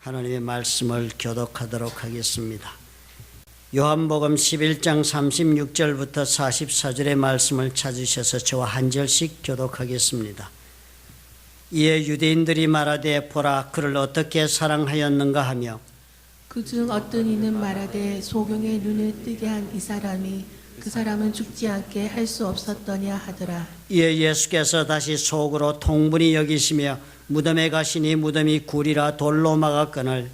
하나님의 말씀을 교독하도록 하겠습니다. 요한복음 11장 36절부터 44절의 말씀을 찾으셔서 저와 한 절씩 교독하겠습니다. 이에 유대인들이 말하되 보라 그를 어떻게 사랑하였는가 하며 그중 어떤 이는 말하되 소경의 눈을 뜨게 한 이 사람이 그 사람은 죽지 않게 할 수 없었더냐 하더라. 이에 예수께서 다시 속으로 통분히 여기시며 무덤에 가시니 무덤이 굴이라 돌로 막았거늘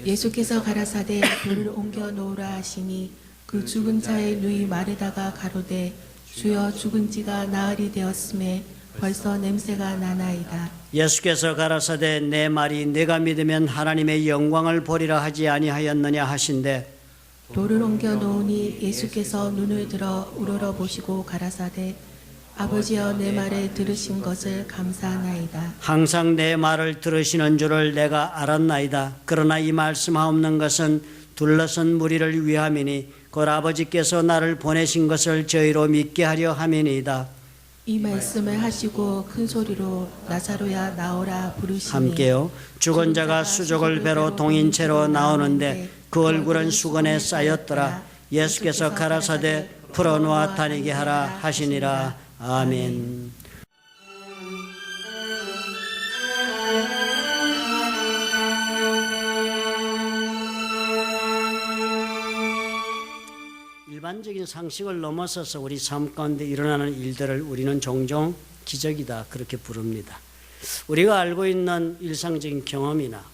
예수께서 가라사대 돌을 옮겨 놓으라 하시니 그 죽은 자의 눈이 마르다가 가로되 주여 죽은 지가 나흘이 되었음에 벌써 냄새가 나나이다. 예수께서 가라사대 내 말이 내가 믿으면 하나님의 영광을 보리라 하지 아니하였느냐 하신대 돌을 옮겨 놓으니 예수께서 눈을 들어 우러러 보시고 가라사대 아버지여 내 말을 들으신 것을 감사하나이다. 항상 내 말을 들으시는 줄을 내가 알았나이다. 그러나 이 말씀하옵는 것은 둘러선 무리를 위함이니 곧 아버지께서 나를 보내신 것을 저희로 믿게 하려 함이니이다. 이 말씀을 하시고 큰 소리로 나사로야 나오라 부르시니 함께요. 죽은 자가 수족을 배로 동인채로 나오는데 그 얼굴은 수건에 쌓였더라. 예수께서 가라사대 풀어놓아 다니게 하라 하시니라. 아멘. 일반적인 상식을 넘어서서 우리 삶 가운데 일어나는 일들을 우리는 종종 기적이다 그렇게 부릅니다. 우리가 알고 있는 일상적인 경험이나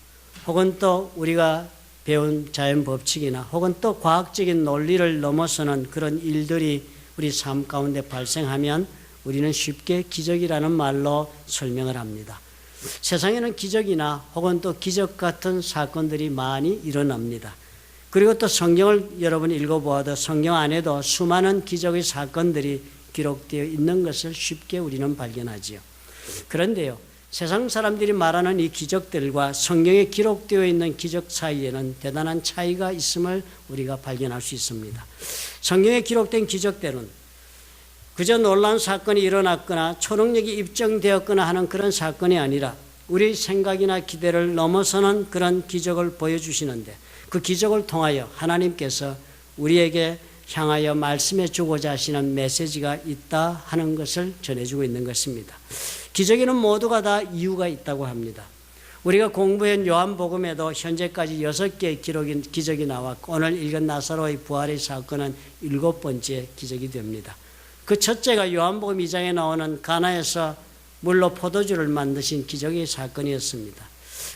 혹은 또 우리가 배운 자연 법칙이나 혹은 또 과학적인 논리를 넘어서는 그런 일들이 우리 삶 가운데 발생하면 우리는 쉽게 기적이라는 말로 설명을 합니다. 세상에는 기적이나 혹은 또 기적 같은 사건들이 많이 일어납니다. 그리고 또 성경을 여러분 읽어보아도 성경 안에도 수많은 기적의 사건들이 기록되어 있는 것을 쉽게 우리는 발견하지요. 그런데요, 세상 사람들이 말하는 이 기적들과 성경에 기록되어 있는 기적 사이에는 대단한 차이가 있음을 우리가 발견할 수 있습니다. 성경에 기록된 기적들은 그저 놀라운 사건이 일어났거나 초능력이 입증되었거나 하는 그런 사건이 아니라 우리 생각이나 기대를 넘어서는 그런 기적을 보여주시는데 그 기적을 통하여 하나님께서 우리에게 향하여 말씀해 주고자 하시는 메시지가 있다 하는 것을 전해주고 있는 것입니다. 기적에는 모두가 다 이유가 있다고 합니다. 우리가 공부한 요한복음에도 현재까지 6개의 기적이 나왔고 오늘 읽은 나사로의 부활의 사건은 7번째 기적이 됩니다. 그 첫째가 요한복음 2장에 나오는 가나에서 물로 포도주를 만드신 기적의 사건이었습니다.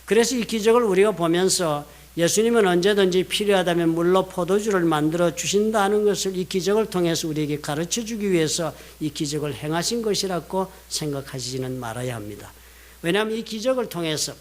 그래서 이 기적을 우리가 보면서 예수님은 언제든지 필요하다면 물로 포도주를 만들어 주신다는 것을 이 기적을 통해서 우리에게 가르쳐 주기 위해서 이 기적을 행하신 것이라고 생각하시지는 말아야 합니다. 왜냐하면 이 기적을 통해서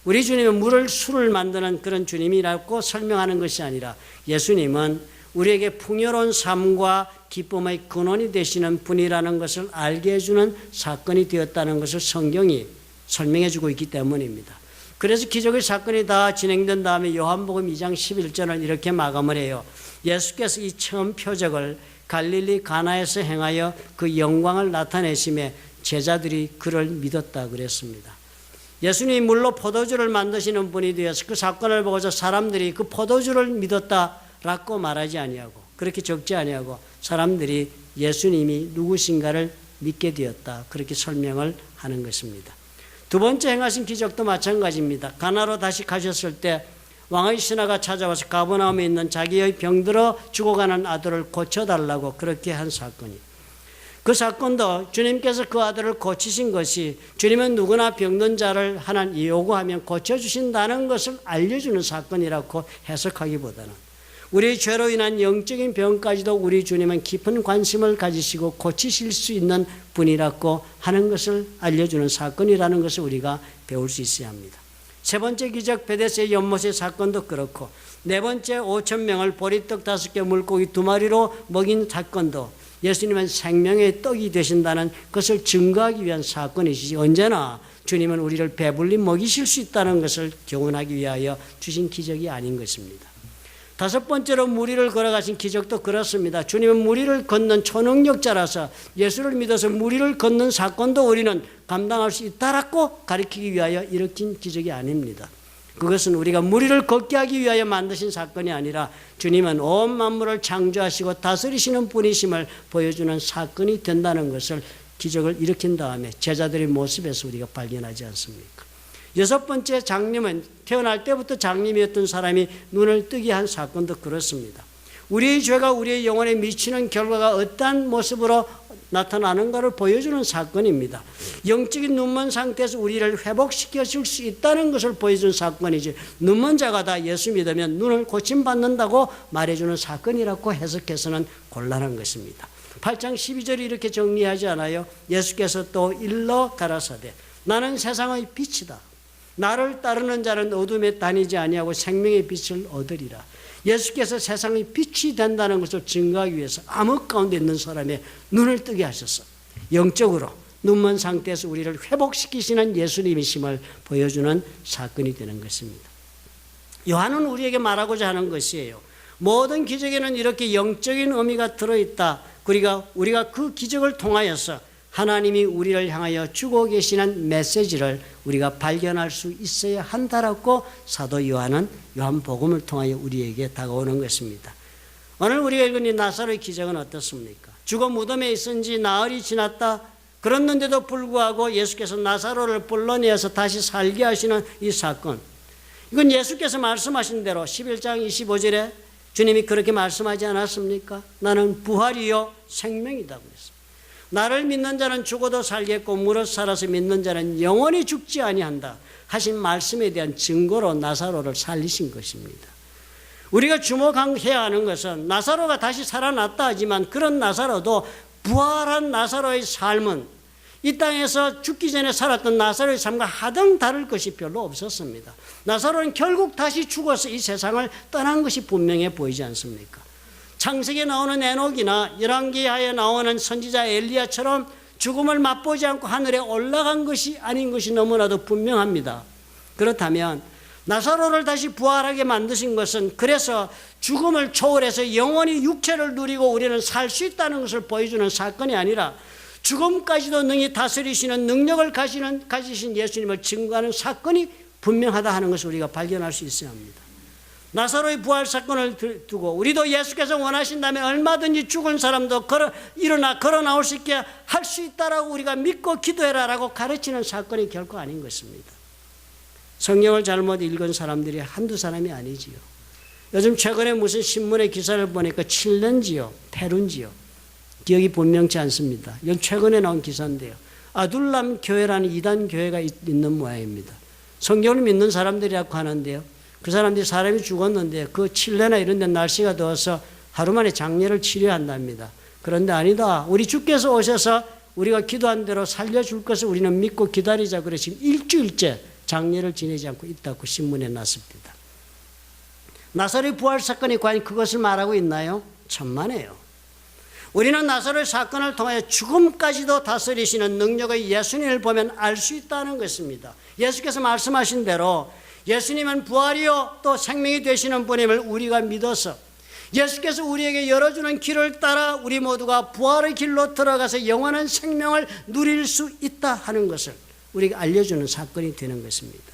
우리 주님은 술을 만드는 그런 주님이라고 설명하는 것이 아니라 예수님은 우리에게 풍요로운 삶과 기쁨의 근원이 되시는 분이라는 것을 알게 해주는 사건이 되었다는 것을 성경이 설명해 주고 있기 때문입니다. 그래서 기적의 사건이 다 진행된 다음에 요한복음 2장 11절을 이렇게 마감을 해요. 예수께서 이 처음 표적을 갈릴리 가나에서 행하여 그 영광을 나타내심에 제자들이 그를 믿었다 그랬습니다. 예수님이 물로 포도주를 만드시는 분이 되어서 그 사건을 보고서 사람들이 그 포도주를 믿었다라고 말하지 아니하고 그렇게 적지 아니하고 사람들이 예수님이 누구신가를 믿게 되었다 그렇게 설명을 하는 것입니다. 두 번째 행하신 기적도 마찬가지입니다. 가나로 다시 가셨을 때 왕의 신하가 찾아와서 가버나움에 있는 자기의 병들어 죽어가는 아들을 고쳐달라고 그렇게 한 사건이. 그 사건도 주님께서 그 아들을 고치신 것이 주님은 누구나 병든 자를 하나님 요구하면 고쳐주신다는 것을 알려주는 사건이라고 해석하기보다는 우리의 죄로 인한 영적인 병까지도 우리 주님은 깊은 관심을 가지시고 고치실 수 있는 분이라고 하는 것을 알려주는 사건이라는 것을 우리가 배울 수 있어야 합니다. 세 번째 기적 베데스의 연못의 사건도 그렇고 네 번째 5,000명을 보리떡 5개 물고기 2마리로 먹인 사건도 예수님은 생명의 떡이 되신다는 것을 증거하기 위한 사건이시지 언제나 주님은 우리를 배불리 먹이실 수 있다는 것을 교훈하기 위하여 주신 기적이 아닌 것입니다. 다섯 번째로 무리를 걸어가신 기적도 그렇습니다. 주님은 무리를 걷는 초능력자라서 예수를 믿어서 무리를 걷는 사건도 우리는 감당할 수 있다라고 가리키기 위하여 일으킨 기적이 아닙니다. 그것은 우리가 무리를 걷게 하기 위하여 만드신 사건이 아니라 주님은 온 만물을 창조하시고 다스리시는 분이심을 보여주는 사건이 된다는 것을 기적을 일으킨 다음에 제자들의 모습에서 우리가 발견하지 않습니까? 여섯 번째, 장님은 태어날 때부터 장님이었던 사람이 눈을 뜨게 한 사건도 그렇습니다. 우리의 죄가 우리의 영혼에 미치는 결과가 어떠한 모습으로 나타나는가를 보여주는 사건입니다. 영적인 눈먼 상태에서 우리를 회복시켜 줄 수 있다는 것을 보여주는 사건이지, 눈먼 자가 다 예수 믿으면 눈을 고침받는다고 말해주는 사건이라고 해석해서는 곤란한 것입니다. 8장 12절이 이렇게 정리하지 않아요? 예수께서 또 일러 가라사대 나는 세상의 빛이다. 나를 따르는 자는 어둠에 다니지 아니하고 생명의 빛을 얻으리라. 예수께서 세상의 빛이 된다는 것을 증거하기 위해서 암흑 가운데 있는 사람의 눈을 뜨게 하셔서 영적으로 눈먼 상태에서 우리를 회복시키시는 예수님이심을 보여주는 사건이 되는 것입니다. 요한은 우리에게 말하고자 하는 것이에요. 모든 기적에는 이렇게 영적인 의미가 들어있다. 우리가 그 기적을 통하여서 하나님이 우리를 향하여 주고 계시는 메시지를 우리가 발견할 수 있어야 한다라고 사도 요한은 요한복음을 통하여 우리에게 다가오는 것입니다. 오늘 우리가 읽은 이 나사로의 기적은 어떻습니까? 죽어 무덤에 있은 지 나흘이 지났다. 그랬는데도 불구하고 예수께서 나사로를 불러내어서 다시 살게 하시는 이 사건, 이건 예수께서 말씀하신 대로 11장 25절에 주님이 그렇게 말씀하지 않았습니까? 나는 부활이요 생명이다 그랬습니다. 나를 믿는 자는 죽어도 살겠고 무릇 살아서 믿는 자는 영원히 죽지 아니한다 하신 말씀에 대한 증거로 나사로를 살리신 것입니다. 우리가 주목해야 하는 것은 나사로가 다시 살아났다 하지만 그런 나사로도 부활한 나사로의 삶은 이 땅에서 죽기 전에 살았던 나사로의 삶과 하등 다를 것이 별로 없었습니다. 나사로는 결국 다시 죽어서 이 세상을 떠난 것이 분명해 보이지 않습니까? 창세기에 나오는 에녹이나 열왕기하에 나오는 선지자 엘리야처럼 죽음을 맛보지 않고 하늘에 올라간 것이 아닌 것이 너무나도 분명합니다. 그렇다면 나사로를 다시 부활하게 만드신 것은 그래서 죽음을 초월해서 영원히 육체를 누리고 우리는 살 수 있다는 것을 보여주는 사건이 아니라 죽음까지도 능히 다스리시는 능력을 가지신 예수님을 증거하는 사건이 분명하다 하는 것을 우리가 발견할 수 있어야 합니다. 나사로의 부활 사건을 두고 우리도 예수께서 원하신다면 얼마든지 죽은 사람도 일어나 걸어 나올 수 있게 할 수 있다라고 우리가 믿고 기도해라라고 가르치는 사건이 결코 아닌 것입니다. 성경을 잘못 읽은 사람들이 한두 사람이 아니지요. 요즘 최근에 무슨 신문의 기사를 보니까 칠레인지요, 페루인지요. 기억이 분명치 않습니다. 이건 최근에 나온 기사인데요. 아둘람 교회라는 이단 교회가 있는 모양입니다. 성경을 믿는 사람들이라고 하는데요. 그 사람들이 사람이 죽었는데 그 칠레나 이런 데 날씨가 더워서 하루 만에 장례를 치료한답니다. 그런데 아니다. 우리 주께서 오셔서 우리가 기도한 대로 살려줄 것을 우리는 믿고 기다리자. 그래서 지금 일주일째 장례를 지내지 않고 있다고 신문에 났습니다. 나사로의 부활 사건이 과연 그것을 말하고 있나요? 천만에요. 우리는 나사로의 사건을 통하여 죽음까지도 다스리시는 능력의 예수님을 보면 알 수 있다는 것입니다. 예수께서 말씀하신 대로 예수님은 부활이요 또 생명이 되시는 분임을 우리가 믿어서 예수께서 우리에게 열어주는 길을 따라 우리 모두가 부활의 길로 들어가서 영원한 생명을 누릴 수 있다 하는 것을 우리가 알려주는 사건이 되는 것입니다.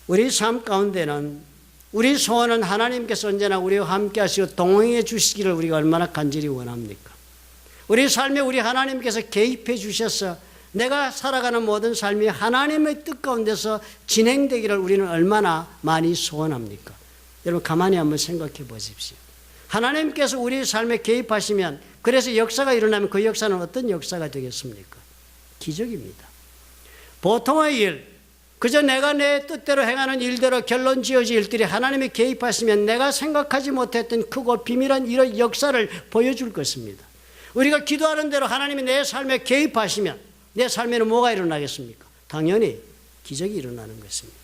우리 삶 가운데는 우리 소원은 하나님께서 언제나 우리와 함께 하시고 동행해 주시기를 우리가 얼마나 간절히 원합니까? 우리 삶에 우리 하나님께서 개입해 주셔서 내가 살아가는 모든 삶이 하나님의 뜻 가운데서 진행되기를 우리는 얼마나 많이 소원합니까? 여러분 가만히 한번 생각해 보십시오. 하나님께서 우리 삶에 개입하시면 그래서 역사가 일어나면 그 역사는 어떤 역사가 되겠습니까? 기적입니다. 보통의 일, 그저 내가 내 뜻대로 행하는 일대로 결론 지어질 일들이 하나님이 개입하시면 내가 생각하지 못했던 크고 비밀한 이런 역사를 보여줄 것입니다. 우리가 기도하는 대로 하나님이 내 삶에 개입하시면 내 삶에는 뭐가 일어나겠습니까? 당연히 기적이 일어나는 것입니다.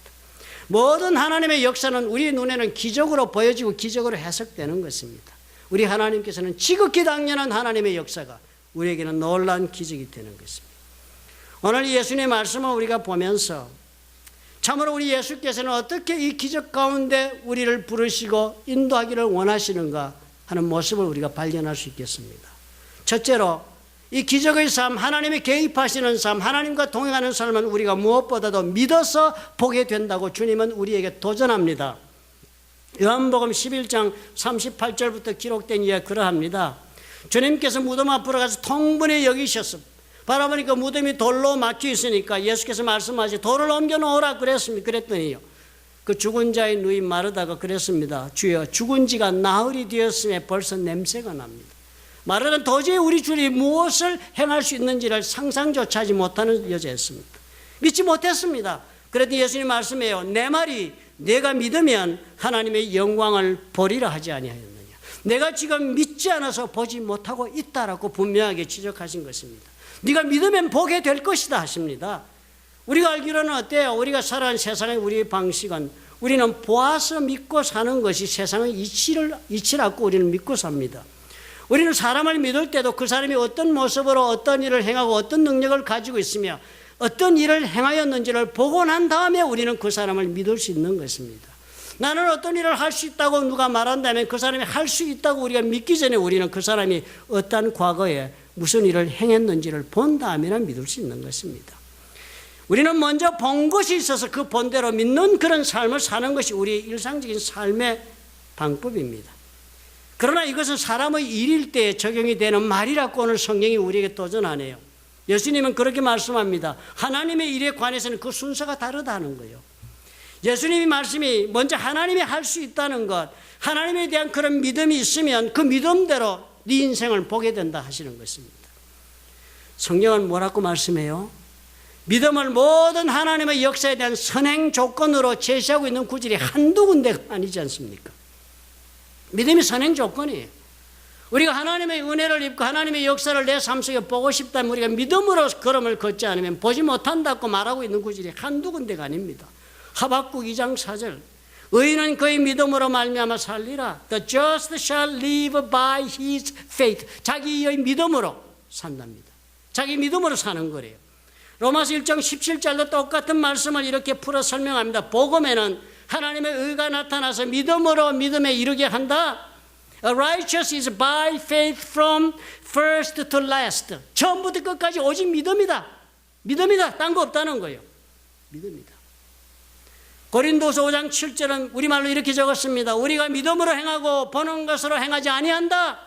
모든 하나님의 역사는 우리 눈에는 기적으로 보여지고 기적으로 해석되는 것입니다. 우리 하나님께서는 지극히 당연한 하나님의 역사가 우리에게는 놀라운 기적이 되는 것입니다. 오늘 예수님의 말씀을 우리가 보면서 참으로 우리 예수께서는 어떻게 이 기적 가운데 우리를 부르시고 인도하기를 원하시는가 하는 모습을 우리가 발견할 수 있겠습니다. 첫째로 이 기적의 삶, 하나님이 개입하시는 삶, 하나님과 동행하는 삶은 우리가 무엇보다도 믿어서 보게 된다고 주님은 우리에게 도전합니다. 요한복음 11장 38절부터 기록된 이야기 그러합니다. 주님께서 무덤 앞으로 가서 통분히 여기셨어. 바라보니까 무덤이 돌로 막혀 있으니까 예수께서 말씀하시 돌을 옮겨 놓으라 그랬더니요. 그 죽은 자의 누이 마르다가 그랬습니다. 주여, 죽은 지가 나흘이 되었음에 벌써 냄새가 납니다. 마르다는 도저히 우리 주님이 무엇을 행할 수 있는지를 상상조차 하지 못하는 여자였습니다. 믿지 못했습니다. 그랬더니 예수님 말씀해요. 내 말이 내가 믿으면 하나님의 영광을 보리라 하지 아니하였느냐. 내가 지금 믿지 않아서 보지 못하고 있다라고 분명하게 지적하신 것입니다. 네가 믿으면 보게 될 것이다 하십니다. 우리가 알기로는 어때요? 우리가 살아가는 세상의 우리의 방식은 우리는 보아서 믿고 사는 것이 세상의 이치라고 우리는 믿고 삽니다. 우리는 사람을 믿을 때도 그 사람이 어떤 모습으로 어떤 일을 행하고 어떤 능력을 가지고 있으며 어떤 일을 행하였는지를 보고 난 다음에 우리는 그 사람을 믿을 수 있는 것입니다. 나는 어떤 일을 할 수 있다고 누가 말한다면 그 사람이 할 수 있다고 우리가 믿기 전에 우리는 그 사람이 어떤 과거에 무슨 일을 행했는지를 본 다음에는 믿을 수 있는 것입니다. 우리는 먼저 본 것이 있어서 그 본대로 믿는 그런 삶을 사는 것이 우리의 일상적인 삶의 방법입니다. 그러나 이것은 사람의 일일 때에 적용이 되는 말이라고 오늘 성경이 우리에게 도전하네요. 예수님은 그렇게 말씀합니다. 하나님의 일에 관해서는 그 순서가 다르다는 거예요. 예수님이 말씀이 먼저 하나님이 할 수 있다는 것, 하나님에 대한 그런 믿음이 있으면 그 믿음대로 네 인생을 보게 된다 하시는 것입니다. 성경은 뭐라고 말씀해요? 믿음을 모든 하나님의 역사에 대한 선행 조건으로 제시하고 있는 구절이 한두 군데가 아니지 않습니까? 믿음이 선행 조건이에요. 우리가 하나님의 은혜를 입고 하나님의 역사를 내 삶 속에 보고 싶다면 우리가 믿음으로 걸음을 걷지 않으면 보지 못한다고 말하고 있는 구절이 한두 군데가 아닙니다. 하박국 2장 4절 의인은 그의 믿음으로 말미암아 살리라. The just shall live by his faith. 자기의 믿음으로 산답니다. 자기 믿음으로 사는 거래요. 로마서 1장 17절도 똑같은 말씀을 이렇게 풀어 설명합니다. 복음에는 하나님의 의가 나타나서 믿음으로 믿음에 이르게 한다. A righteous is by faith from first to last. 처음부터 끝까지 오직 믿음이다. 믿음이다. 딴 거 없다는 거예요. 믿음이다. 고린도서 5장 7절은 우리말로 이렇게 적었습니다. 우리가 믿음으로 행하고 보는 것으로 행하지 아니한다.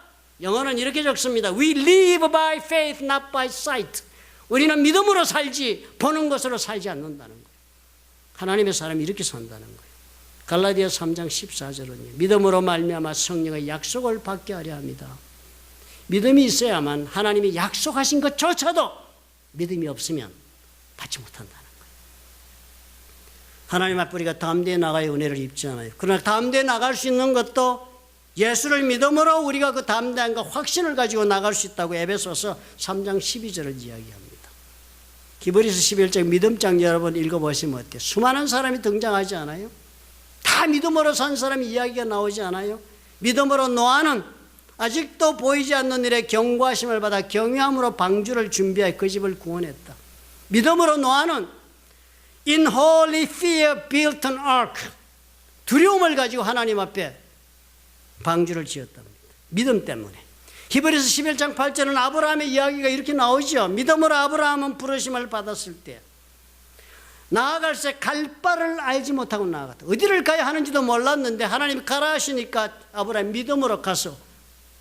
영어는 이렇게 적습니다. We live by faith, not by sight. 우리는 믿음으로 살지 보는 것으로 살지 않는다는 거예요. 하나님의 사람이 이렇게 산다는 거예요. 갈라디아 3장 14절은요. 믿음으로 말미암아 성령의 약속을 받게 하려 합니다. 믿음이 있어야만 하나님이 약속하신 것조차도 믿음이 없으면 받지 못한다는 거예요. 하나님 앞에 우리가 담대히 나가야 은혜를 입잖아요. 그러나 담대히 나갈 수 있는 것도 예수를 믿음으로 우리가 그 담대함과 확신을 가지고 나갈 수 있다고 에베소서 3장 12절을 이야기합니다. 히브리서 11장 믿음장 여러분 읽어보시면 어때요? 수많은 사람이 등장하지 않아요? 다 믿음으로 산 사람 이야기가 나오지 않아요? 믿음으로 노아는 아직도 보이지 않는 일에 경고하심을 받아 경외함으로 방주를 준비하여 그 집을 구원했다. 믿음으로 노아는 In holy fear built an ark. 두려움을 가지고 하나님 앞에 방주를 지었답니다. 믿음 때문에. 히브리서 11장 8절은 아브라함의 이야기가 이렇게 나오죠. 믿음으로 아브라함은 부르심을 받았을 때 나아갈새 갈 바를 알지 못하고 나아갔다. 어디를 가야 하는지도 몰랐는데 하나님이 가라 하시니까 아브라함 믿음으로 가서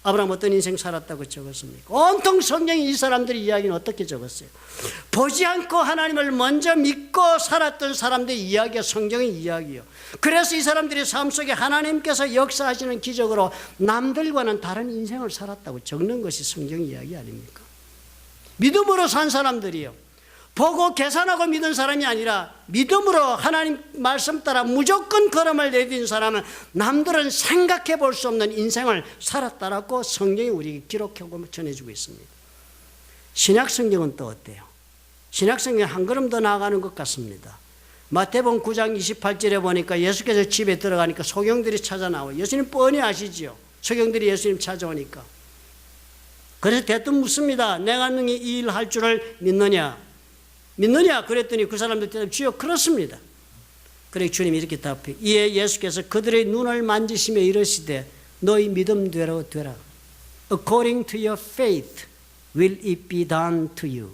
아브라함 어떤 인생 살았다고 적었습니까? 온통 성경이 이 사람들의 이야기는 어떻게 적었어요? 보지 않고 하나님을 먼저 믿고 살았던 사람들의 이야기가 성경의 이야기예요. 그래서 이 사람들의 삶 속에 하나님께서 역사하시는 기적으로 남들과는 다른 인생을 살았다고 적는 것이 성경 이야기 아닙니까? 믿음으로 산 사람들이요. 보고 계산하고 믿은 사람이 아니라 믿음으로 하나님 말씀 따라 무조건 걸음을 내딘 사람은 남들은 생각해 볼 수 없는 인생을 살았다라고 성경이 우리에게 기록하고 전해주고 있습니다. 신약 성경은 또 어때요? 신약 성경은 한 걸음 더 나아가는 것 같습니다. 마태복음 9장 28절에 보니까 예수께서 집에 들어가니까 소경들이 찾아 나와요. 예수님 뻔히 아시지요. 소경들이 예수님 찾아오니까. 그래서 대뜸 묻습니다. 내가 능히 이 일 할 줄을 믿느냐? 믿느냐? 그랬더니 그 사람들 대답 주여 그렇습니다. 그래 주님이 이렇게 답해. 이에 예수께서 그들의 눈을 만지시며 이르시되 너희 믿음대로 되라. According to your faith will it be done to you?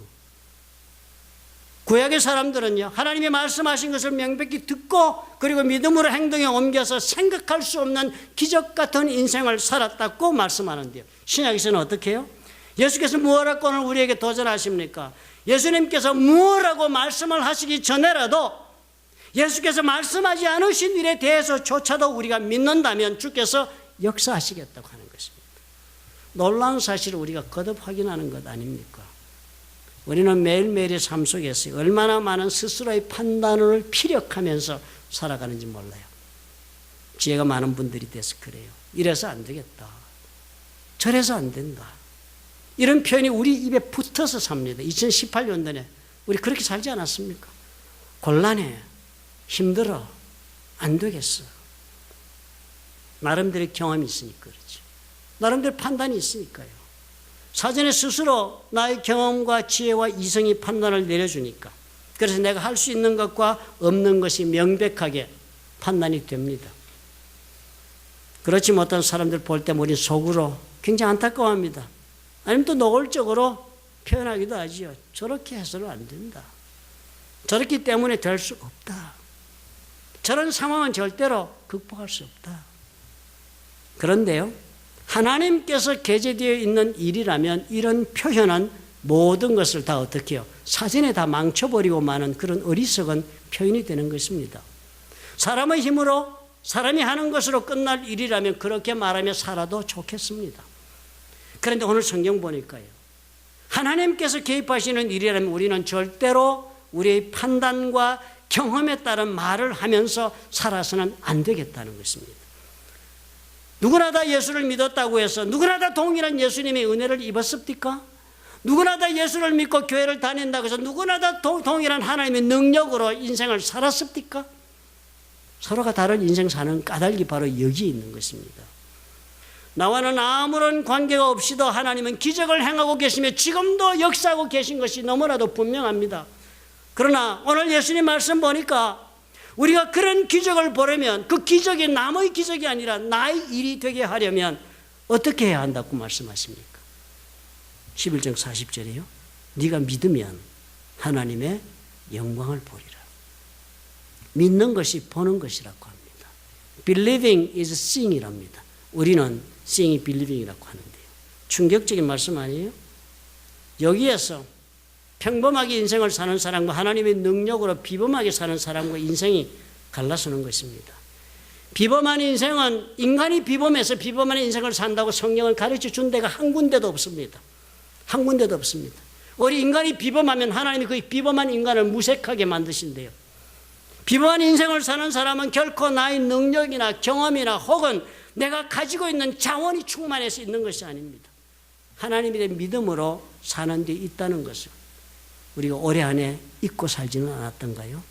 구약의 사람들은요, 하나님이 말씀하신 것을 명백히 듣고 그리고 믿음으로 행동에 옮겨서 생각할 수 없는 기적 같은 인생을 살았다고 말씀하는데요. 신약에서는 어떻게 해요? 예수께서 무엇라고 오늘 우리에게 도전하십니까? 예수님께서 무엇라고 말씀을 하시기 전에라도 예수께서 말씀하지 않으신 일에 대해서조차도 우리가 믿는다면 주께서 역사하시겠다고 하는 것입니다. 놀라운 사실을 우리가 거듭 확인하는 것 아닙니까? 우리는 매일매일의 삶 속에서 얼마나 많은 스스로의 판단을 피력하면서 살아가는지 몰라요. 지혜가 많은 분들이 돼서 그래요. 이래서 안 되겠다. 저래서 안 된다. 이런 표현이 우리 입에 붙어서 삽니다. 2018년도에 우리 그렇게 살지 않았습니까? 곤란해. 힘들어. 안 되겠어. 나름대로 경험이 있으니까 그렇지. 나름대로 판단이 있으니까요. 사전에 스스로 나의 경험과 지혜와 이성이 판단을 내려주니까. 그래서 내가 할 수 있는 것과 없는 것이 명백하게 판단이 됩니다. 그렇지 못한 사람들 볼 때 우리 속으로 굉장히 안타까워합니다. 아니면 또 노골적으로 표현하기도 하지요. 저렇게 해서는 안 된다. 저렇기 때문에 될 수 없다. 저런 상황은 절대로 극복할 수 없다. 그런데요, 하나님께서 계제되어 있는 일이라면 이런 표현은 모든 것을 다 어떻게 해요? 사전에 다 망쳐버리고 마는 그런 어리석은 표현이 되는 것입니다. 사람의 힘으로 사람이 하는 것으로 끝날 일이라면 그렇게 말하며 살아도 좋겠습니다. 그런데 오늘 성경 보니까요, 하나님께서 개입하시는 일이라면 우리는 절대로 우리의 판단과 경험에 따른 말을 하면서 살아서는 안 되겠다는 것입니다. 누구나 다 예수를 믿었다고 해서 누구나 다 동일한 예수님의 은혜를 입었습니까? 누구나 다 예수를 믿고 교회를 다닌다고 해서 누구나 다 동일한 하나님의 능력으로 인생을 살았습니까? 서로가 다른 인생 사는 까닭이 바로 여기에 있는 것입니다. 나와는 아무런 관계가 없이도 하나님은 기적을 행하고 계시며 지금도 역사하고 계신 것이 너무나도 분명합니다. 그러나 오늘 예수님 말씀 보니까 우리가 그런 기적을 보려면 그 기적이 남의 기적이 아니라 나의 일이 되게 하려면 어떻게 해야 한다고 말씀하십니까? 11장 40절이요. 네가 믿으면 하나님의 영광을 보리라. 믿는 것이 보는 것이라고 합니다. Believing is seeing이랍니다. 우리는 seeing, believing이라고 하는데요. 충격적인 말씀 아니에요? 여기에서 평범하게 인생을 사는 사람과 하나님의 능력으로 비범하게 사는 사람과 인생이 갈라서는 것입니다. 비범한 인생은 인간이 비범해서 비범한 인생을 산다고 성경을 가르쳐 준 데가 한 군데도 없습니다. 한 군데도 없습니다. 우리 인간이 비범하면 하나님이 그 비범한 인간을 무색하게 만드신대요. 비범한 인생을 사는 사람은 결코 나의 능력이나 경험이나 혹은 내가 가지고 있는 자원이 충만해서 있는 것이 아닙니다. 하나님에 대한 믿음으로 사는 데 있다는 것을 우리가 올해 안에 잊고 살지는 않았던가요?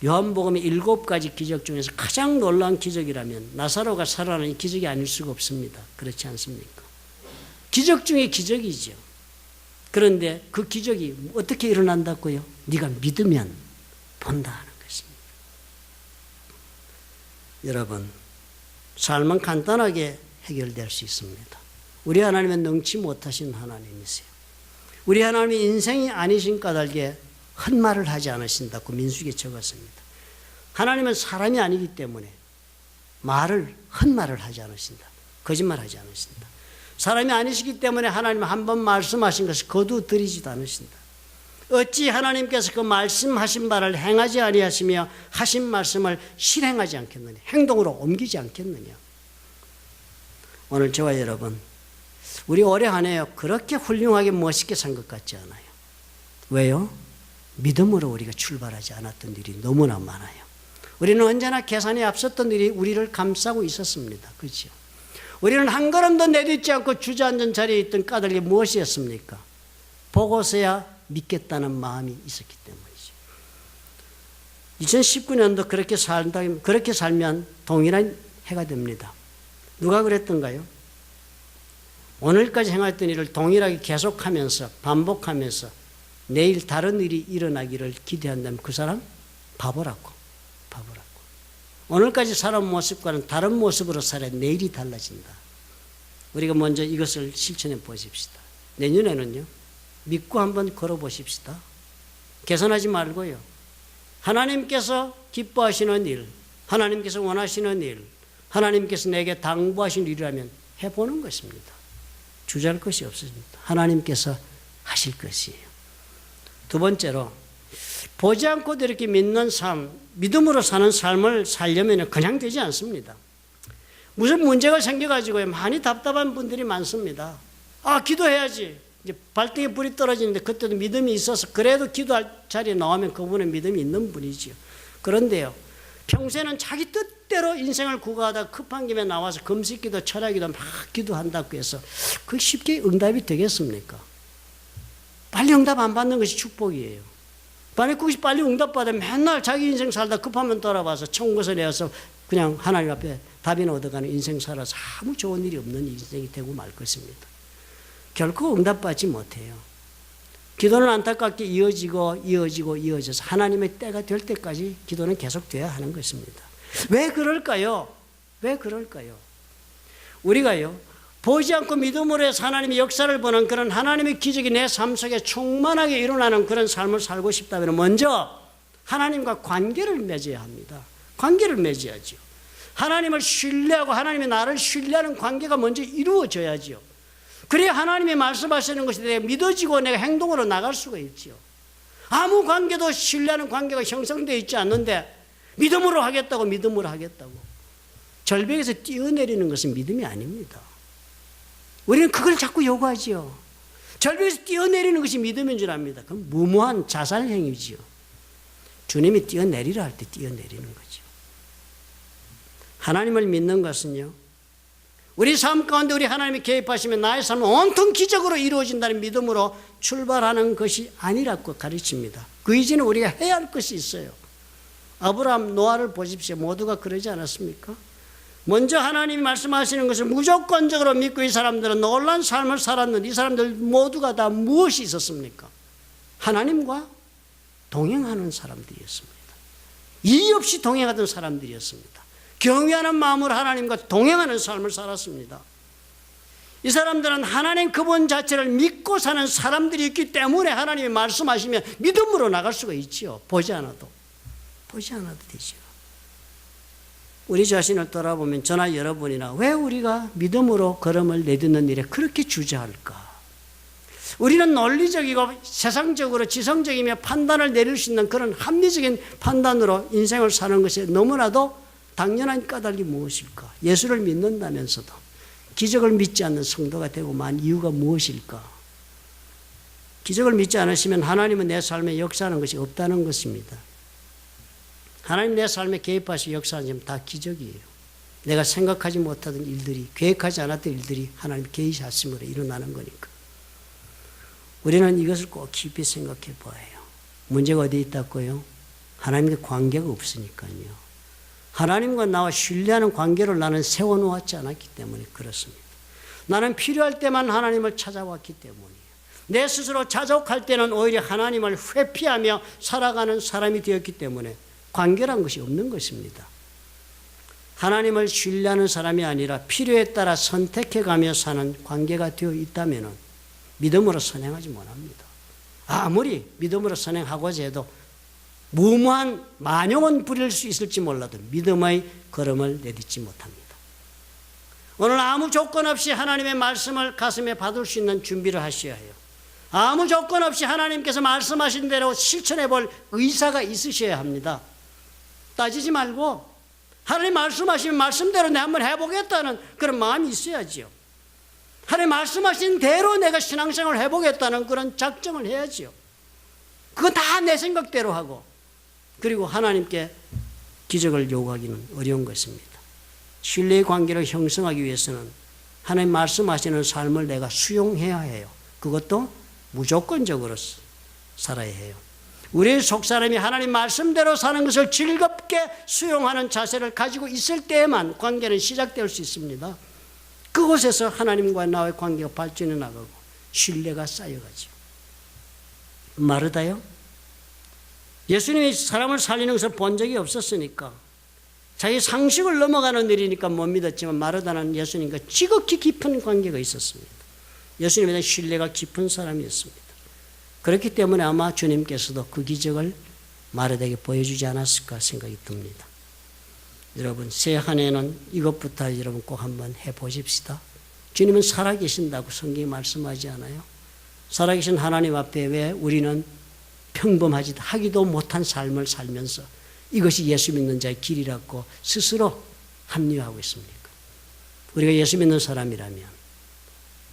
요한복음의 7가지 기적 중에서 가장 놀라운 기적이라면 나사로가 살아나는 기적이 아닐 수가 없습니다. 그렇지 않습니까? 기적 중에 기적이죠. 그런데 그 기적이 어떻게 일어난다고요? 네가 믿으면 본다 하는 것입니다. 여러분, 삶은 간단하게 해결될 수 있습니다. 우리 하나님은 능치 못하신 하나님이세요. 우리 하나님이 인생이 아니신 까닭에 헛말을 하지 않으신다고 민수기에 적었습니다. 하나님은 사람이 아니기 때문에 헛말을 하지 않으신다. 거짓말하지 않으신다. 사람이 아니시기 때문에 하나님은 한 번 말씀하신 것을 거두드리지도 않으신다. 어찌 하나님께서 그 말씀하신 바를 행하지 아니하시며 하신 말씀을 실행하지 않겠느냐, 행동으로 옮기지 않겠느냐. 오늘 저와 여러분, 우리 올해 한 해요 그렇게 훌륭하게 멋있게 산 것 같지 않아요. 왜요? 믿음으로 우리가 출발하지 않았던 일이 너무나 많아요. 우리는 언제나 계산에 앞섰던 일이 우리를 감싸고 있었습니다. 그렇죠? 우리는 한 걸음도 내딛지 않고 주저앉은 자리에 있던 까닭이 무엇이었습니까? 보고서야 믿겠다는 마음이 있었기 때문이죠. 2019년도 그렇게 살면 동일한 해가 됩니다. 누가 그랬던가요? 오늘까지 행했던 일을 동일하게 계속하면서 반복하면서 내일 다른 일이 일어나기를 기대한다면 그 사람 바보라고. 오늘까지 살아온 모습과는 다른 모습으로 살아야 내일이 달라진다. 우리가 먼저 이것을 실천해 보십시다. 내년에는요, 믿고 한번 걸어보십시다. 개선하지 말고요. 하나님께서 기뻐하시는 일, 하나님께서 원하시는 일, 하나님께서 내게 당부하신 일이라면 해보는 것입니다. 주저할 것이 없습니다. 하나님께서 하실 것이에요. 두 번째로, 보지 않고도 이렇게 믿는 삶, 믿음으로 사는 삶을 살려면 그냥 되지 않습니다. 무슨 문제가 생겨가지고 많이 답답한 분들이 많습니다. 기도해야지. 이제 발등에 불이 떨어지는데 그때도 믿음이 있어서 그래도 기도할 자리에 나오면 그분은 믿음이 있는 분이지요. 그런데요, 평소에는 자기 뜻대로 인생을 구가하다 급한 김에 나와서 금식기도 철야기도 막 기도한다고 해서 그게 쉽게 응답이 되겠습니까? 빨리 응답 안 받는 것이 축복이에요. 만약 그것이 빨리 응답받으면 맨날 자기 인생 살다 급하면 돌아와서 청구서 내어서 그냥 하나님 앞에 답이나 얻어가는 인생 살아서 아무 좋은 일이 없는 인생이 되고 말 것입니다. 결코 응답받지 못해요. 기도는 안타깝게 이어져서 하나님의 때가 될 때까지 기도는 계속돼야 하는 것입니다. 왜 그럴까요? 왜 그럴까요? 우리가요, 보지 않고 믿음으로 해서 하나님의 역사를 보는 그런 하나님의 기적이 내 삶 속에 충만하게 일어나는 그런 삶을 살고 싶다면 먼저 하나님과 관계를 맺어야 합니다. 관계를 맺어야죠. 하나님을 신뢰하고 하나님이 나를 신뢰하는 관계가 먼저 이루어져야죠. 그래야 하나님이 말씀하시는 것이 내가 믿어지고 내가 행동으로 나갈 수가 있지요. 아무 관계도 신뢰하는 관계가 형성되어 있지 않는데 믿음으로 하겠다고 절벽에서 뛰어내리는 것은 믿음이 아닙니다. 우리는 그걸 자꾸 요구하지요. 절벽에서 뛰어내리는 것이 믿음인 줄 압니다. 그건 무모한 자살 행위지요. 주님이 뛰어내리라 할 때 뛰어내리는 거죠. 하나님을 믿는 것은요, 우리 삶 가운데 우리 하나님이 개입하시면 나의 삶은 온통 기적으로 이루어진다는 믿음으로 출발하는 것이 아니라고 가르칩니다. 그 이전에 우리가 해야 할 것이 있어요. 아브라함, 노아를 보십시오. 모두가 그러지 않았습니까? 먼저 하나님이 말씀하시는 것을 무조건적으로 믿고 이 사람들은 놀라운 삶을 살았는데 이 사람들 모두가 다 무엇이 있었습니까? 하나님과 동행하는 사람들이었습니다. 이의 없이 동행하던 사람들이었습니다. 경외하는 마음으로 하나님과 동행하는 삶을 살았습니다. 이 사람들은 하나님 그분 자체를 믿고 사는 사람들이 있기 때문에 하나님이 말씀하시면 믿음으로 나갈 수가 있지요. 보지 않아도 되죠. 우리 자신을 돌아보면 저나 여러분이나 왜 우리가 믿음으로 걸음을 내딛는 일에 그렇게 주저할까? 우리는 논리적이고 세상적으로 지성적이며 판단을 내릴 수 있는 그런 합리적인 판단으로 인생을 사는 것이 너무나도 당연한 까닭이 무엇일까? 예수를 믿는다면서도 기적을 믿지 않는 성도가 되고 만 이유가 무엇일까? 기적을 믿지 않으시면 하나님은 내 삶에 역사하는 것이 없다는 것입니다. 하나님 내 삶에 개입하시고 역사하시면 다 기적이에요. 내가 생각하지 못하던 일들이, 계획하지 않았던 일들이 하나님 계시하심으로 일어나는 거니까. 우리는 이것을 꼭 깊이 생각해 봐야 해요. 문제가 어디에 있다고요? 하나님과 관계가 없으니까요. 하나님과 나와 신뢰하는 관계를 나는 세워놓았지 않았기 때문에 그렇습니다. 나는 필요할 때만 하나님을 찾아왔기 때문이에요. 내 스스로 자족할 때는 오히려 하나님을 회피하며 살아가는 사람이 되었기 때문에 관계란 것이 없는 것입니다. 하나님을 신뢰하는 사람이 아니라 필요에 따라 선택해가며 사는 관계가 되어 있다면 믿음으로 선행하지 못합니다. 아무리 믿음으로 선행하고자 해도 무모한 만용은 부릴 수 있을지 몰라도 믿음의 걸음을 내딛지 못합니다. 오늘 아무 조건 없이 하나님의 말씀을 가슴에 받을 수 있는 준비를 하셔야 해요. 아무 조건 없이 하나님께서 말씀하신 대로 실천해 볼 의사가 있으셔야 합니다. 따지지 말고 하나님 말씀하시면 말씀대로 내가 한번 해보겠다는 그런 마음이 있어야지요. 하나님 말씀하신 대로 내가 신앙생활을 해보겠다는 그런 작정을 해야지요. 그건 다 내 생각대로 하고 그리고 하나님께 기적을 요구하기는 어려운 것입니다. 신뢰의 관계를 형성하기 위해서는 하나님 말씀하시는 삶을 내가 수용해야 해요. 그것도 무조건적으로 살아야 해요. 우리의 속사람이 하나님 말씀대로 사는 것을 즐겁게 수용하는 자세를 가지고 있을 때에만 관계는 시작될 수 있습니다. 그곳에서 하나님과 나의 관계가 발전해 나가고 신뢰가 쌓여가죠. 마르다요? 예수님이 사람을 살리는 것을 본 적이 없었으니까 자기 상식을 넘어가는 일이니까 못 믿었지만 마르다는 예수님과 지극히 깊은 관계가 있었습니다. 예수님에 대한 신뢰가 깊은 사람이었습니다. 그렇기 때문에 아마 주님께서도 그 기적을 마르다에게 보여주지 않았을까 생각이 듭니다. 여러분, 새 한 해는 이것부터 여러분 꼭 한번 해보십시다. 주님은 살아계신다고 성경이 말씀하지 않아요? 살아계신 하나님 앞에 왜 우리는 평범하지 하기도 못한 삶을 살면서 이것이 예수 믿는 자의 길이라고 스스로 합리화하고 있습니까? 우리가 예수 믿는 사람이라면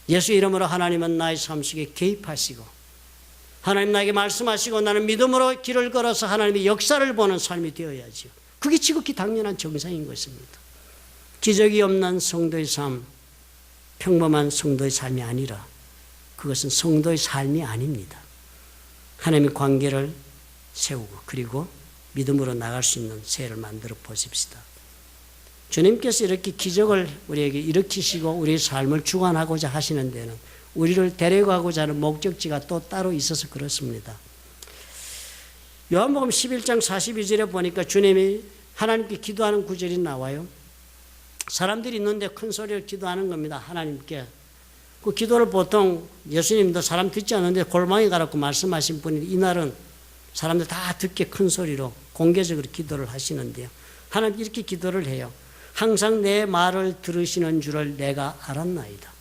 예수 이름으로 하나님은 나의 삶 속에 개입하시고 하나님 나에게 말씀하시고 나는 믿음으로 길을 걸어서 하나님의 역사를 보는 삶이 되어야죠. 그게 지극히 당연한 정상인 것입니다. 기적이 없는 성도의 삶, 평범한 성도의 삶이 아니라 그것은 성도의 삶이 아닙니다. 하나님의 관계를 세우고 그리고 믿음으로 나갈 수 있는 새해를 만들어 보십시다. 주님께서 이렇게 기적을 우리에게 일으키시고 우리의 삶을 주관하고자 하시는 데는 우리를 데려가고자 하는 목적지가 또 따로 있어서 그렇습니다. 요한복음 11장 42절에 보니까 주님이 하나님께 기도하는 구절이 나와요. 사람들이 있는데 큰 소리로 기도하는 겁니다. 하나님께. 그 기도를 보통 예수님도 사람 듣지 않는데 골방에 가라고 말씀하신 분이 이날은 사람들 다 듣게 큰 소리로 공개적으로 기도를 하시는데요. 하나님께 이렇게 기도를 해요. 항상 내 말을 들으시는 줄을 내가 알았나이다.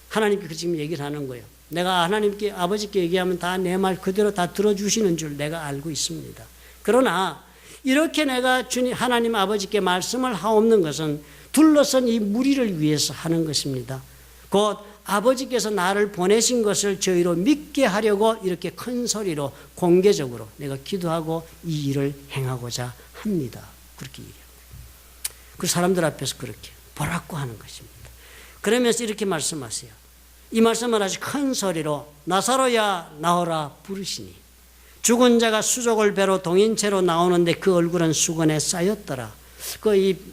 하나님께 지금 얘기를 하는 거예요. 내가 하나님께 아버지께 얘기하면 다 내 말 그대로 다 들어주시는 줄 내가 알고 있습니다. 그러나 이렇게 내가 주님 하나님 아버지께 말씀을 하옵는 것은 둘러선 이 무리를 위해서 하는 것입니다. 곧 아버지께서 나를 보내신 것을 저희로 믿게 하려고 이렇게 큰 소리로 공개적으로 내가 기도하고 이 일을 행하고자 합니다. 그렇게 얘기합니다. 그 사람들 앞에서 그렇게 보라고 하는 것입니다. 그러면서 이렇게 말씀하세요. 이 말씀을 아주 큰 소리로 나사로야 나오라 부르시니 죽은 자가 수족을 배로 동인채로 나오는데 그 얼굴은 수건에 쌓였더라.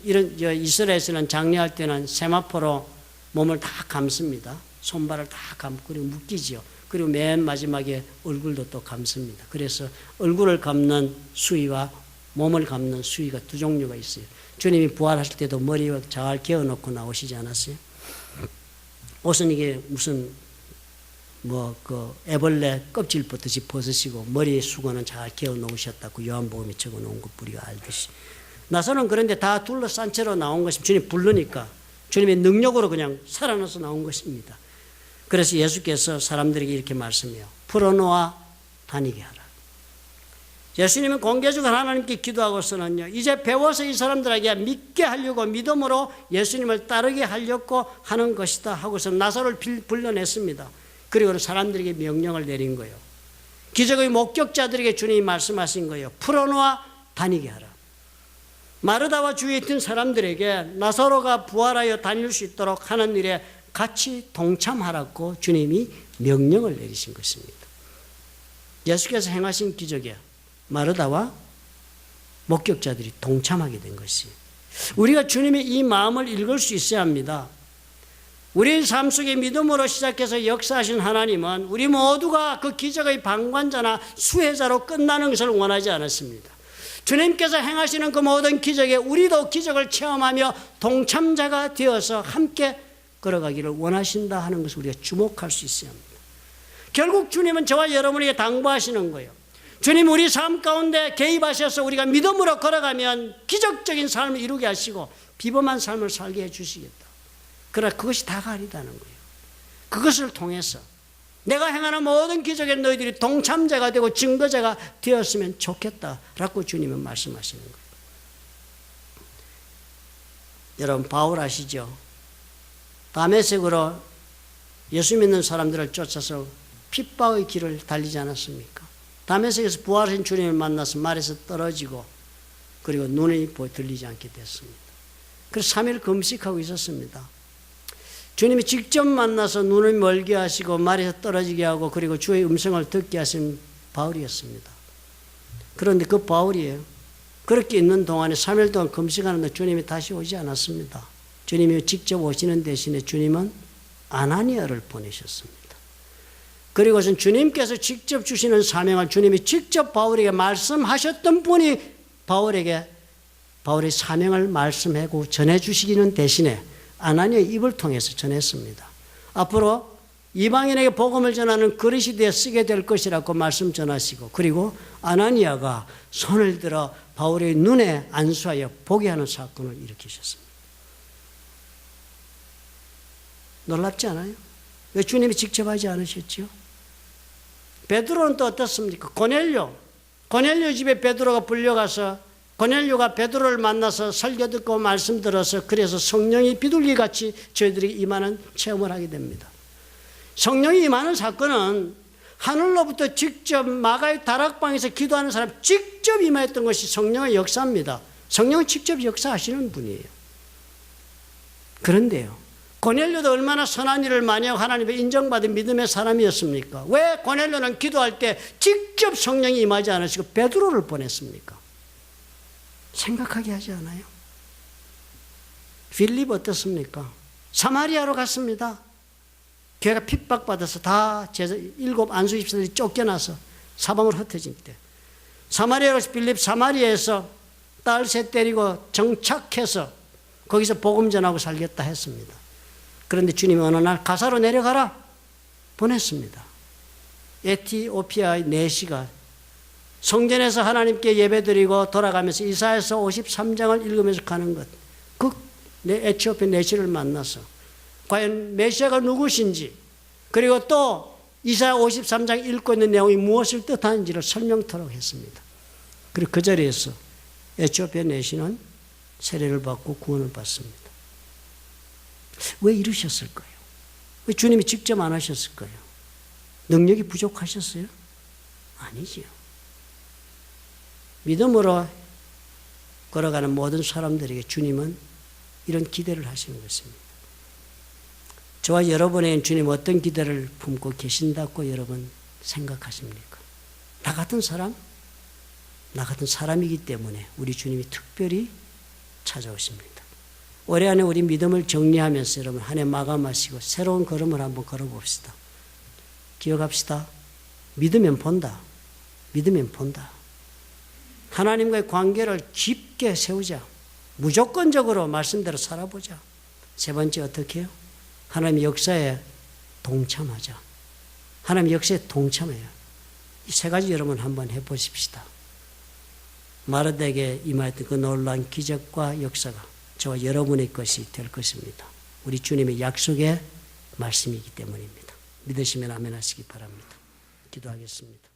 이런 이스라엘에서는 장례할 때는 세마포로 몸을 다 감습니다. 손발을 다 감고 그리고 묶이죠. 그리고 맨 마지막에 얼굴도 또 감습니다. 그래서 얼굴을 감는 수의와 몸을 감는 수의가 두 종류가 있어요. 주님이 부활하실 때도 머리와 잘 개어놓고 나오시지 않았어요? 옷은 이게 무슨 애벌레 껍질부터 벗으시고 머리에 수건은 잘 개어 놓으셨다고 요한복음에 적어 놓은 거 우리가 알듯이. 나서는 그런데 다 둘러싼 채로 나온 것입니다. 주님 부르니까 주님의 능력으로 그냥 살아나서 나온 것입니다. 그래서 예수께서 사람들에게 이렇게 말씀해요. 풀어놓아 다니게 하라. 예수님은 공개적으로 하나님께 기도하고서는요, 이제 배워서 이 사람들에게 믿게 하려고 믿음으로 예수님을 따르게 하려고 하는 것이다 하고서 나사로를 불러냈습니다. 그리고 사람들에게 명령을 내린 거예요. 기적의 목격자들에게 주님이 말씀하신 거예요. 풀어놓아 다니게 하라. 마르다와 주위에 있던 사람들에게 나사로가 부활하여 다닐 수 있도록 하는 일에 같이 동참하라고 주님이 명령을 내리신 것입니다. 예수께서 행하신 기적에 마르다와 목격자들이 동참하게 된 것이 우리가 주님의 이 마음을 읽을 수 있어야 합니다. 우리의 삶 속에 믿음으로 시작해서 역사하신 하나님은 우리 모두가 그 기적의 방관자나 수혜자로 끝나는 것을 원하지 않았습니다. 주님께서 행하시는 그 모든 기적에 우리도 기적을 체험하며 동참자가 되어서 함께 걸어가기를 원하신다 하는 것을 우리가 주목할 수 있어야 합니다. 결국 주님은 저와 여러분에게 당부하시는 거예요. 주님 우리 삶 가운데 개입하셔서 우리가 믿음으로 걸어가면 기적적인 삶을 이루게 하시고 비범한 삶을 살게 해주시겠다. 그러나 그것이 다가 아니다는 거예요. 그것을 통해서 내가 행하는 모든 기적에 너희들이 동참자가 되고 증거자가 되었으면 좋겠다라고 주님은 말씀하시는 거예요. 여러분 바울 아시죠? 다메섹으로 예수 믿는 사람들을 쫓아서 핍박의 길을 달리지 않았습니까? 다메섹에서 부활하신 주님을 만나서 말에서 떨어지고 그리고 눈이 들리지 않게 됐습니다. 그래서 3일 금식하고 있었습니다. 주님이 직접 만나서 눈을 멀게 하시고 말에서 떨어지게 하고 그리고 주의 음성을 듣게 하신 바울이었습니다. 그런데 그 바울이에요. 그렇게 있는 동안에 3일 동안 금식하는데 주님이 다시 오지 않았습니다. 주님이 직접 오시는 대신에 주님은 아나니아를 보내셨습니다. 그리고선 주님께서 직접 주시는 사명을 주님이 직접 바울에게 말씀하셨던 분이 바울에게 바울의 사명을 말씀하고 전해주시기는 대신에 아나니아의 입을 통해서 전했습니다. 앞으로 이방인에게 복음을 전하는 그리시도에 쓰게 될 것이라고 말씀 전하시고, 그리고 아나니아가 손을 들어 바울의 눈에 안수하여 보게 하는 사건을 일으키셨습니다. 놀랍지 않아요? 왜 주님이 직접 하지 않으셨죠? 베드로는 또 어떻습니까? 고넬료 집에 베드로가 불려가서 고넬료가 베드로를 만나서 설교 듣고 말씀 들어서 그래서 성령이 비둘기같이 저희들이 임하는 체험을 하게 됩니다. 성령이 임하는 사건은 하늘로부터 직접 마가의 다락방에서 기도하는 사람 직접 임하였던 것이 성령의 역사입니다. 성령은 직접 역사하시는 분이에요. 그런데요, 고넬료도 얼마나 선한 일을 많이 하고 하나님의 인정받은 믿음의 사람이었습니까? 왜 고넬료는 기도할 때 직접 성령이 임하지 않으시고 베드로를 보냈습니까? 생각하게 하지 않아요? 빌립 어떻습니까? 사마리아로 갔습니다. 교회가 핍박받아서 다 일곱 안수 집사들이 쫓겨나서 사방으로 흩어진 때 사마리아로 빌립 사마리아에서 딸 셋 데리고 정착해서 거기서 복음 전하고 살겠다 했습니다. 그런데 주님이 어느 날 가사로 내려가라 보냈습니다. 에티오피아의 내시가 성전에서 하나님께 예배드리고 돌아가면서 이사야서 53장을 읽으면서 가는 것, 그 에티오피아 내시를 만나서 과연 메시아가 누구신지, 그리고 또 이사야 53장 읽고 있는 내용이 무엇을 뜻하는지를 설명토록 했습니다. 그리고 그 자리에서 에티오피아 내시는 세례를 받고 구원을 받습니다. 왜 이러셨을까요? 왜 주님이 직접 안 하셨을까요? 능력이 부족하셨어요? 아니지요. 믿음으로 걸어가는 모든 사람들에게 주님은 이런 기대를 하시는 것입니다. 저와 여러분에겐 주님 어떤 기대를 품고 계신다고 여러분 생각하십니까? 나 같은 사람이기 때문에 우리 주님이 특별히 찾아오십니다. 올해 안에 우리 믿음을 정리하면서 여러분 한 해 마감하시고 새로운 걸음을 한번 걸어봅시다. 기억합시다. 믿으면 본다. 믿으면 본다. 하나님과의 관계를 깊게 세우자. 무조건적으로 말씀대로 살아보자. 세 번째 어떻게 해요? 하나님의 역사에 동참하자. 하나님의 역사에 동참해요. 이 세 가지 여러분 한번 해보십시다. 마르다에게 임하였던 그 놀라운 기적과 역사가 저와 여러분의 것이 될 것입니다. 우리 주님의 약속의 말씀이기 때문입니다. 믿으시면 아멘 하시기 바랍니다. 기도하겠습니다.